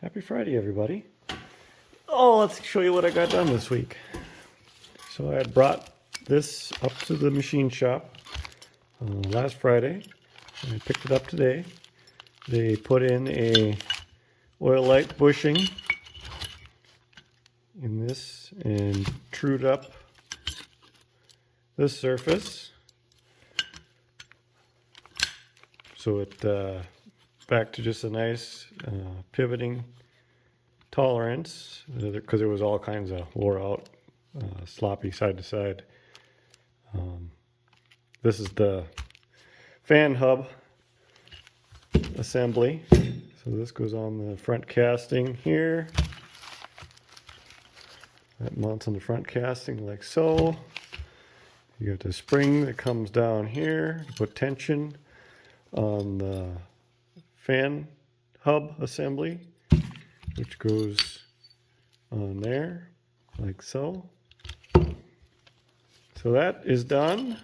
Happy Friday, everybody. Oh, let's show you what I got done this week. So I brought this up to the machine shop last Friday. And I picked it up today. They put in a oil light bushing in this and trued up this surface. So it back to just a nice pivoting tolerance, because there was all kinds of wore out, sloppy side to side. This is the fan hub assembly. So this goes on the front casting here. That mounts on the front casting like so. You got the spring that comes down here to put tension on the fan hub assembly, which goes on there like so. So that is done.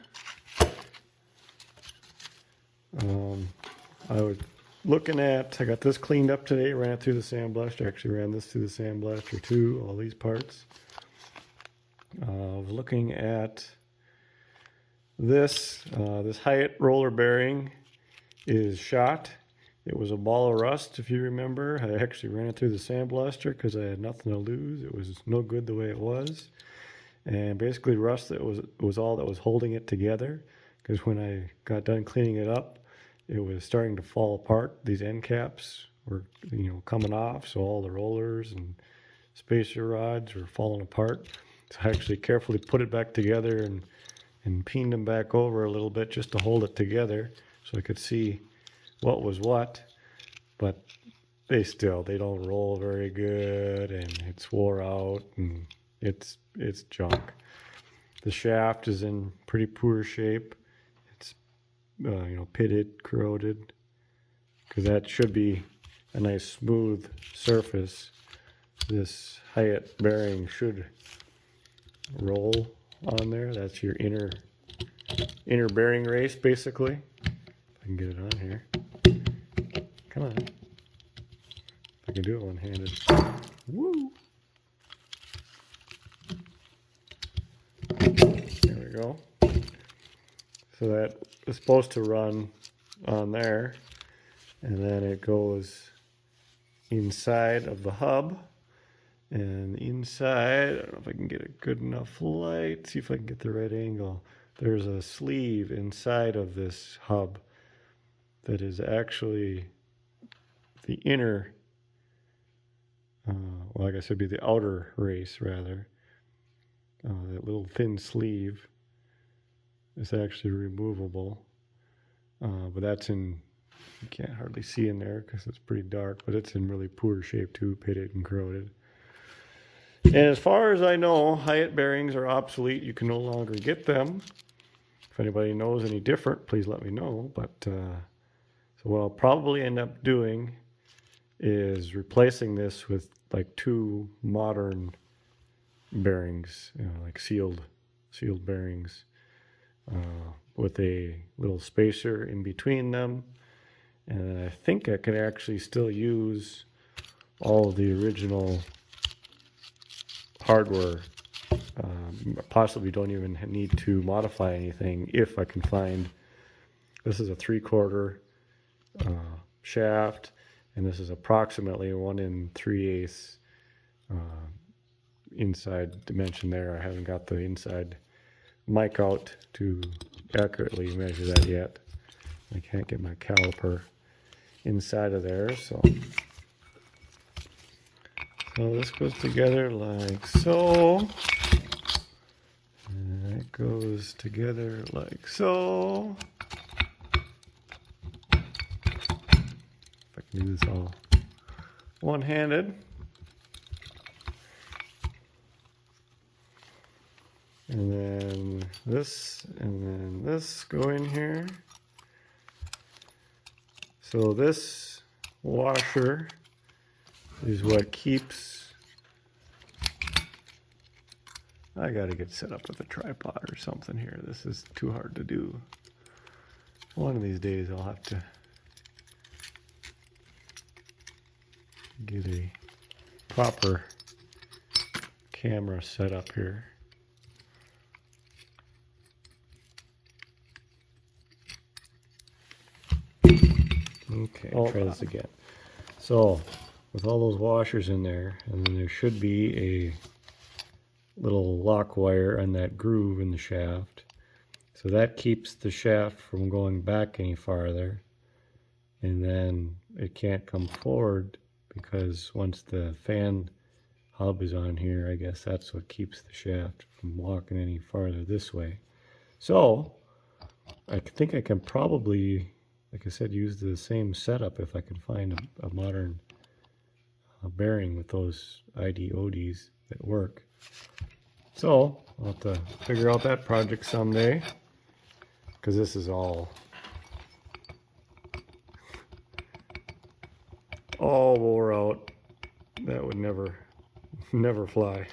I was looking at, I got this cleaned up today, ran it through the sandblaster. Actually ran this through the sandblaster too, all these parts. I was looking at this Hyatt roller bearing is shot. It was a ball of rust, if you remember. I actually ran it through the sandblaster because I had nothing to lose. It was no good the way it was. And basically rust that was all that was holding it together, because when I got done cleaning it up, it was starting to fall apart. These end caps were, coming off, so all the rollers and spacer rods were falling apart. So I actually carefully put it back together and peened them back over a little bit just to hold it together so I could see what was what. But they don't roll very good, and it's wore out, and it's junk. The shaft is in pretty poor shape. It's pitted, corroded, because that should be a nice smooth surface. This Hyatt bearing should roll on there. That's your inner bearing race, basically. If I can get it on here. Come on. If I can do it one-handed. Woo! There we go. So that is supposed to run on there, and then it goes inside of the hub. And inside, I don't know if I can get a good enough light, see if I can get the right angle. There's a sleeve inside of this hub that is actually the inner, well, I guess it'd be the outer race rather. That little thin sleeve is actually removable, but that's you can't hardly see in there because it's pretty dark, but it's in really poor shape too, pitted and corroded. And as far as I know, Hyatt bearings are obsolete. You can no longer get them. If anybody knows any different, please let me know. But so what I'll probably end up doing is replacing this with like two modern bearings, like sealed bearings, with a little spacer in between them. And I think I can actually still use all of the original hardware. Possibly don't even need to modify anything if I can find. This is a 3/4 shaft, and this is approximately 1 3/8 inside dimension there. I haven't got the inside mic out to accurately measure that yet. I can't get my caliper inside of there, so this goes together like so, and that goes together like so. If I can do this all one-handed. And then this go in here. So this washer is what keeps. I gotta get set up with a tripod or something here. This is too hard to do. One of these days I'll have to Get a proper camera set up here. Okay, try this again. So, with all those washers in there, and then there should be a little lock wire on that groove in the shaft. So that keeps the shaft from going back any farther. And then it can't come forward because once the fan hub is on here, I guess that's what keeps the shaft from walking any farther this way. So, I think I can probably, like I said, use the same setup if I can find a modern bearing with those ID-ODs that work. So, I'll have to figure out that project someday, because this is all wore out. That would never fly.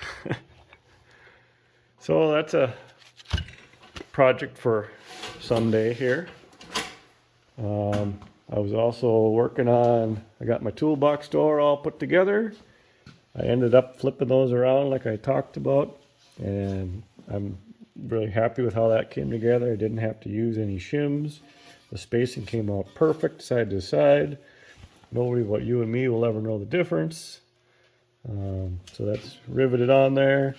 So that's a project for someday here. I was also working on, I got my toolbox door all put together. I ended up flipping those around like I talked about, and I'm really happy with how that came together. I didn't have to use any shims. The spacing came out perfect side to side. Nobody but you and me will ever know the difference. So that's riveted on there.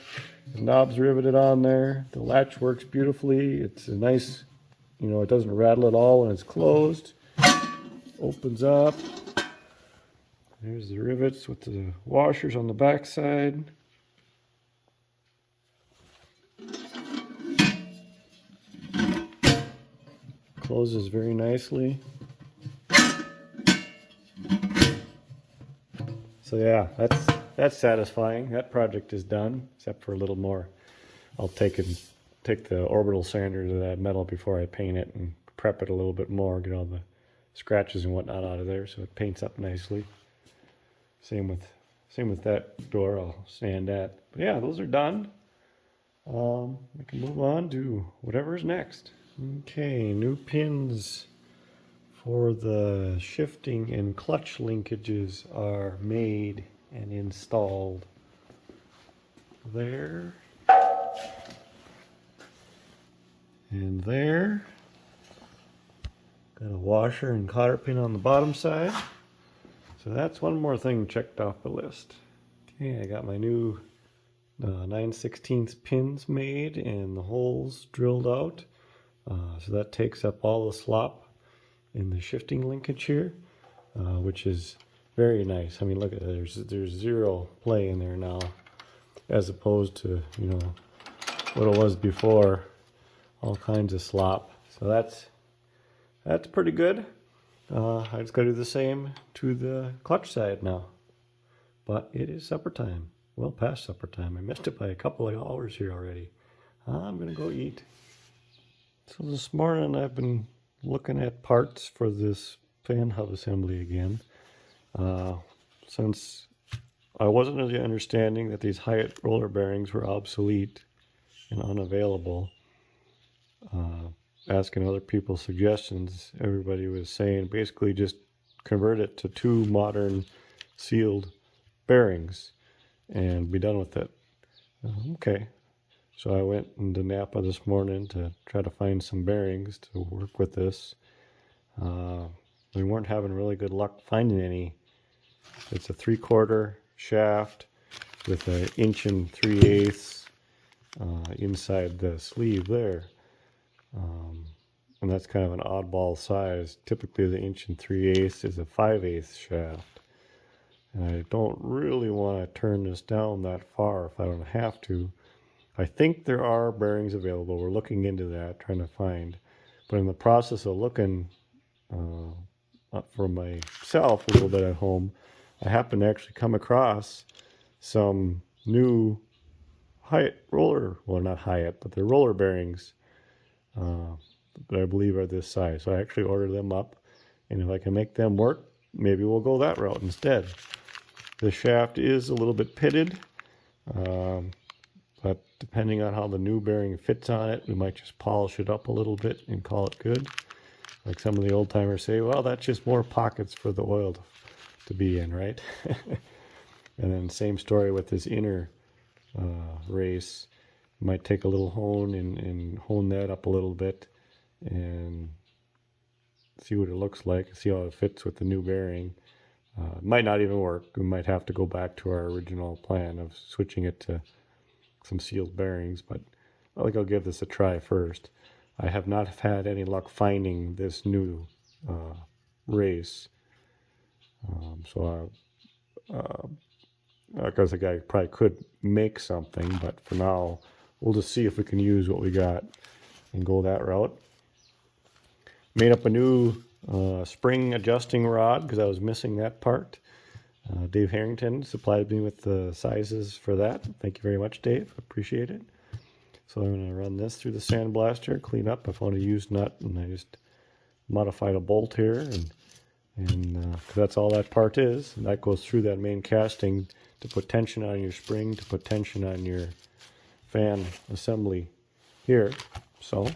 The knob's riveted on there. The latch works beautifully. It's a nice, you know, it doesn't rattle at all when it's closed. Opens up. There's the rivets with the washers on the back side. Closes very nicely. So yeah, that's satisfying. That project is done, except for a little more. I'll take the orbital sander to that metal before I paint it and prep it a little bit more, get all the scratches and whatnot out of there so it paints up nicely. Same with that door. I'll sand that. But yeah, those are done. We can move on to whatever's next. Okay, new pins for the shifting and clutch linkages are made and installed. There. And there. Got a washer and cotter pin on the bottom side. So that's one more thing checked off the list. Okay, I got my new 9/16 pins made and the holes drilled out. So that takes up all the slop in the shifting linkage here, which is very nice. I mean, look at it. There's zero play in there now, as opposed to, you know, what it was before, all kinds of slop. So that's pretty good. I just got to do the same to the clutch side now. But it is supper time. Well past supper time. I missed it by a couple of hours here already. I'm going to go eat. So this morning I've been looking at parts for this fan hub assembly again. Since I wasn't of the understanding that these Hyatt roller bearings were obsolete and unavailable, asking other people's suggestions, everybody was saying basically just convert it to 2 modern sealed bearings and be done with it. Okay. So I went into Napa this morning to try to find some bearings to work with this. We weren't having really good luck finding any. It's a 3/4 shaft with an 1 3/8 inside the sleeve there. And that's kind of an oddball size. Typically the 1 3/8 is a 5/8 shaft. And I don't really want to turn this down that far if I don't have to. I think there are bearings available. We're looking into that, trying to find. But in the process of looking for myself a little bit at home, I happened to actually come across some new Hyatt roller, well, not Hyatt, but they're roller bearings that I believe are this size. So I actually ordered them up, and if I can make them work, maybe we'll go that route instead. The shaft is a little bit pitted, but depending on how the new bearing fits on it, we might just polish it up a little bit and call it good. Like some of the old timers say, well, that's just more pockets for the oil to be in, right? And then same story with this inner race. Might take a little hone and hone that up a little bit and see what it looks like, see how it fits with the new bearing. It might not even work. We might have to go back to our original plan of switching it to some sealed bearings, but I think I'll give this a try first. I have not had any luck finding this new race, so I think I probably could make something, but for now we'll just see if we can use what we got and go that route. Made up a new spring adjusting rod because I was missing that part. Dave Harrington supplied me with the sizes for that. Thank you very much, Dave. Appreciate it. So I'm going to run this through the sandblaster, clean up. I found a used nut and I just modified a bolt here, and cause that's all that part is. And that goes through that main casting to put tension on your spring, to put tension on your fan assembly here. So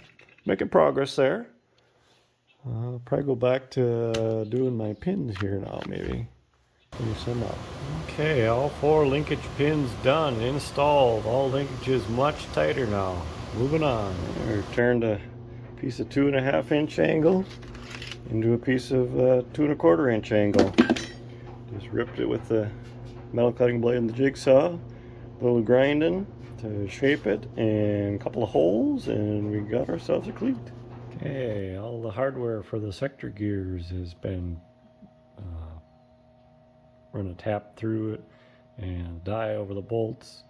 making progress there. I'll probably go back to doing my pins here now, maybe. Finish them up. Okay, all 4 linkage pins done, installed. All linkages much tighter now. Moving on. I turned a piece of 2.5 inch angle into a piece of 2.25 inch angle. Just ripped it with the metal cutting blade and the jigsaw. A little grinding to shape it, and a couple of holes, and we got ourselves a cleat. Okay, all the hardware for the sector gears has been run a tap through it and die over the bolts,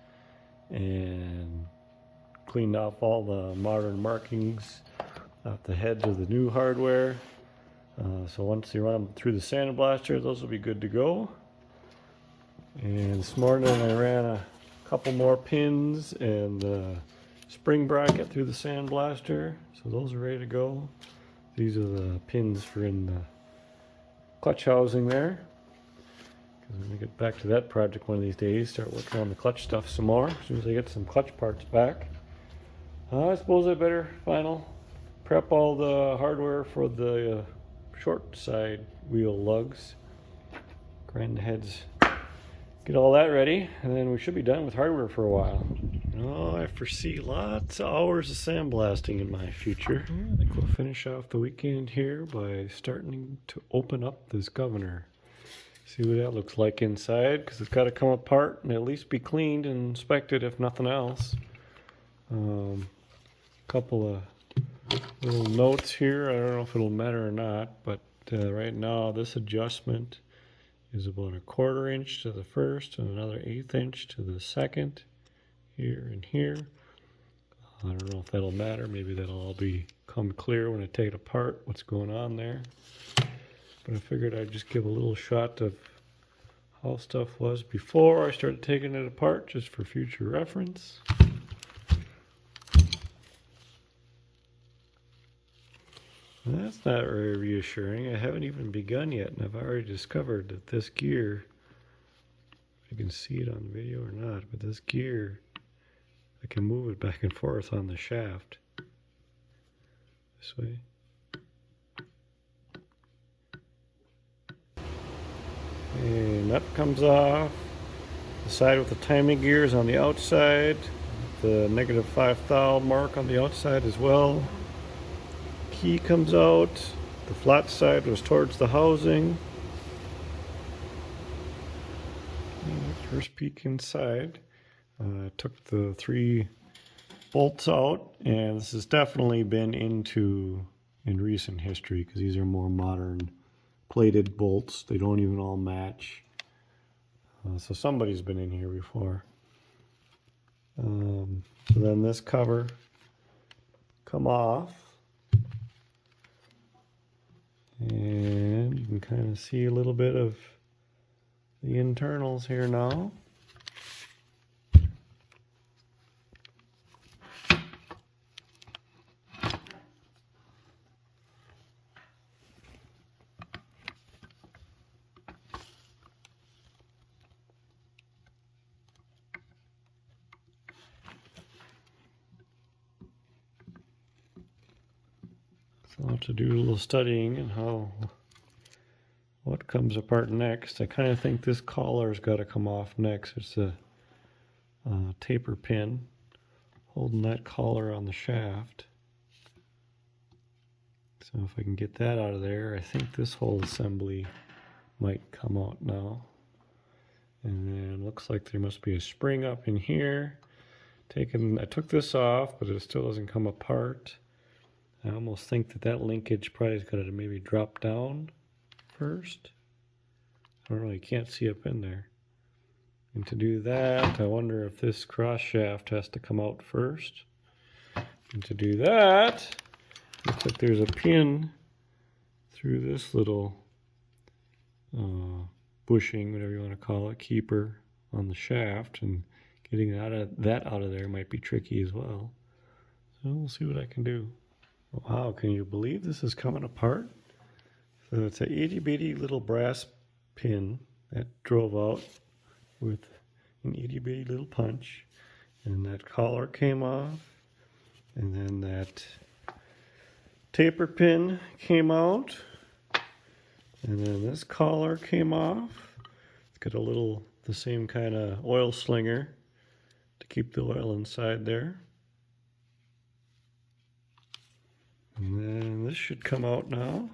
and cleaned off all the modern markings off the heads of the new hardware. So once you run them through the sandblaster, those will be good to go. And this morning I ran a couple more pins and the spring bracket through the sandblaster, so those are ready to go. These are the pins for in the clutch housing there. I'm going to get back to that project one of these days, start working on the clutch stuff some more as soon as I get some clutch parts back. I suppose I better prep all the hardware for the short side wheel lugs, grind the heads, get all that ready, and then we should be done with hardware for a while. Oh, I foresee lots of hours of sandblasting in my future. I think we'll finish off the weekend here by starting to open up this governor. See what that looks like inside, because it's got to come apart and at least be cleaned and inspected if nothing else. Couple of little notes here. I don't know if it'll matter or not, but right now this adjustment is about 1/4 inch to the first and another 1/8 inch to the second, here and here. I don't know if that'll matter. Maybe that'll all become clear when I take it apart, what's going on there. But I figured I'd just give a little shot of how stuff was before I started taking it apart, just for future reference. And that's not very reassuring. I haven't even begun yet, and I've already discovered that this gear, if you can see it on video or not, but this gear, I can move it back and forth on the shaft. This way. And that comes off. The side with the timing gears on the outside. The -5 thou mark on the outside as well. Key comes out. The flat side was towards the housing. First peek inside. I took the 3 bolts out, and this has definitely been in recent history, because these are more modern plated bolts. They don't even all match. So somebody's been in here before. So then this cover come off, and you can kind of see a little bit of the internals here now. So I'll have to do a little studying and how what comes apart next. I kind of think this collar's got to come off next. It's a taper pin holding that collar on the shaft. So if I can get that out of there, I think this whole assembly might come out now. And then it looks like there must be a spring up in here. I took this off, but it still doesn't come apart. I almost think that linkage probably is going to maybe drop down first. I don't know, you can't see up in there. And to do that, I wonder if this cross shaft has to come out first. And to do that, looks like there's a pin through this little bushing, whatever you want to call it, keeper on the shaft, and getting that out of there might be tricky as well. So we'll see what I can do. Wow, can you believe this is coming apart? So it's a itty bitty little brass pin that drove out with an itty bitty little punch, and that collar came off, and then that taper pin came out, and then this collar came off. It's got the same kind of oil slinger to keep the oil inside there. And then this should come out now.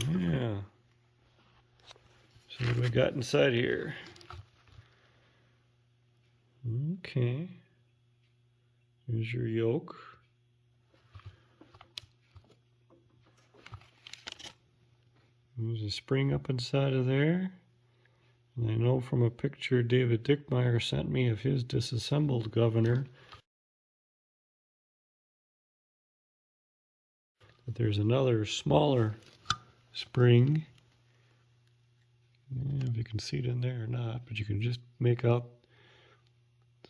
Yeah. So what do we got inside here? Okay. Here's your yoke. There's a spring up inside of there. And I know from a picture David Dickmeyer sent me of his disassembled governor that there's another smaller spring. Yeah, if you can see it in there or not, but you can just make out.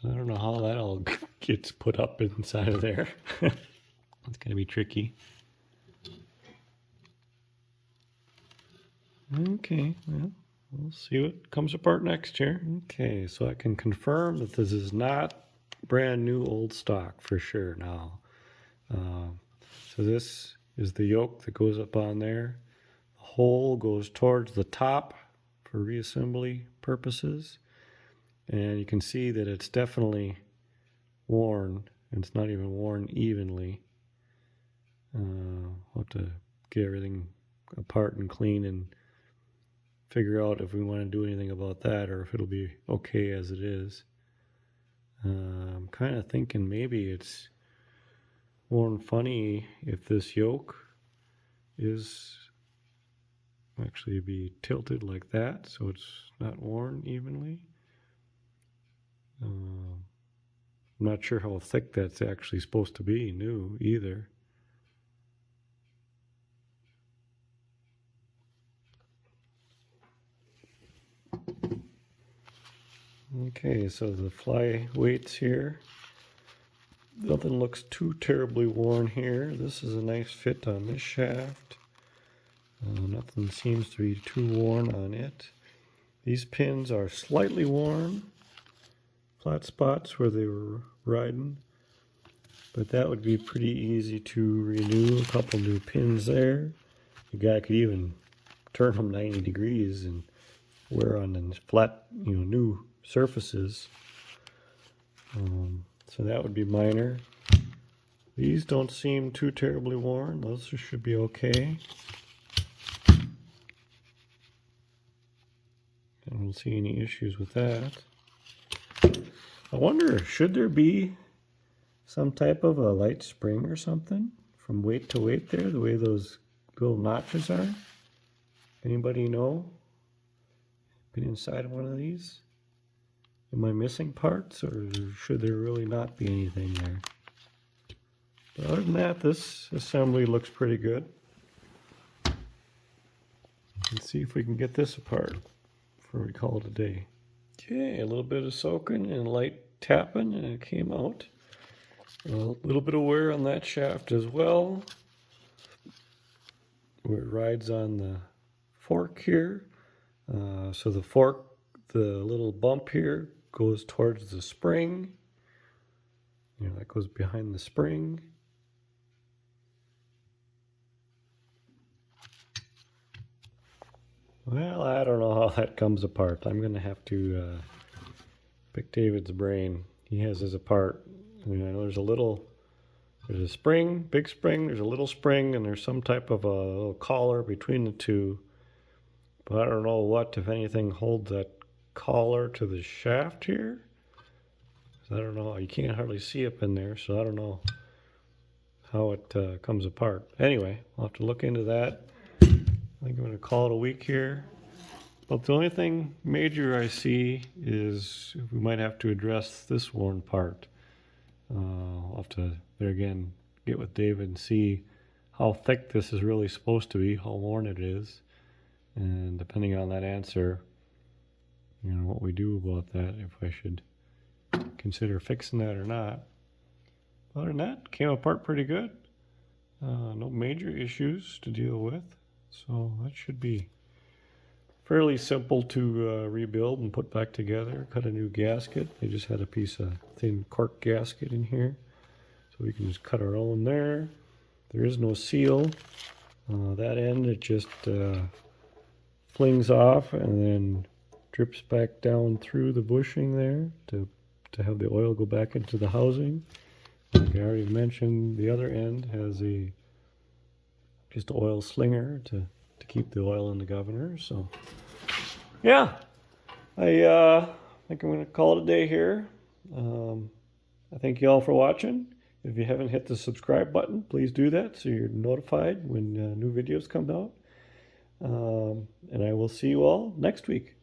I don't know how that all gets put up inside of there. It's going to be tricky. Okay, well, we'll see what comes apart next here. Okay, so I can confirm that this is not brand new old stock for sure now. So this is the yoke that goes up on there. The hole goes towards the top for reassembly purposes. And you can see that it's definitely worn, and it's not even worn evenly. I'll have to get everything apart and clean and figure out if we want to do anything about that or if it'll be okay as it is. I'm kind of thinking maybe it's worn funny if this yoke is actually be tilted like that, so it's not worn evenly. I'm not sure how thick that's actually supposed to be new either. Okay, so the fly weights here. Nothing looks too terribly worn here. This is a nice fit on this shaft. Nothing seems to be too worn on it. These pins are slightly worn. Flat spots where they were riding. But that would be pretty easy to renew. A couple new pins there. The guy could even turn them 90 degrees and wear on flat, new surfaces. So that would be minor. These don't seem too terribly worn. Those should be okay. I don't see any issues with that. I wonder, should there be some type of a light spring or something from weight to weight there, the way those little notches are? Anybody know? Been inside one of these? Am I missing parts, or should there really not be anything there? But other than that, this assembly looks pretty good. Let's see if we can get this apart before we call it a day. Okay, a little bit of soaking and light tapping, and it came out. A little bit of wear on that shaft as well, where it rides on the fork here. So the fork, the little bump here, goes towards the spring. That goes behind the spring. Well, I don't know how that comes apart. I'm going to have to pick David's brain. He has his apart. I mean, I know there's a spring, big spring, there's a little spring, and there's some type of a little collar between the two. But I don't know what, if anything, holds that collar to the shaft here. I don't know. You can't hardly see up in there, so I don't know how it comes apart. Anyway, I'll have to look into that. I think I'm going to call it a week here. But the only thing major I see is we might have to address this worn part. I'll have to, there again, get with David and see how thick this is really supposed to be, how worn it is. And depending on that answer, you know, what we do about that, if I should consider fixing that or not. Other than that, came apart pretty good. No major issues to deal with. So that should be fairly simple to rebuild and put back together. Cut a new gasket. They just had a piece of thin cork gasket in here. So we can just cut our own there. There is no seal. That end, it just flings off and then drips back down through the bushing there to have the oil go back into the housing. Like I already mentioned, the other end has just an oil slinger to keep the oil in the governor. So yeah, I think I'm going to call it a day here. I thank you all for watching. If you haven't hit the subscribe button, please do that so you're notified when new videos come out. And I will see you all next week.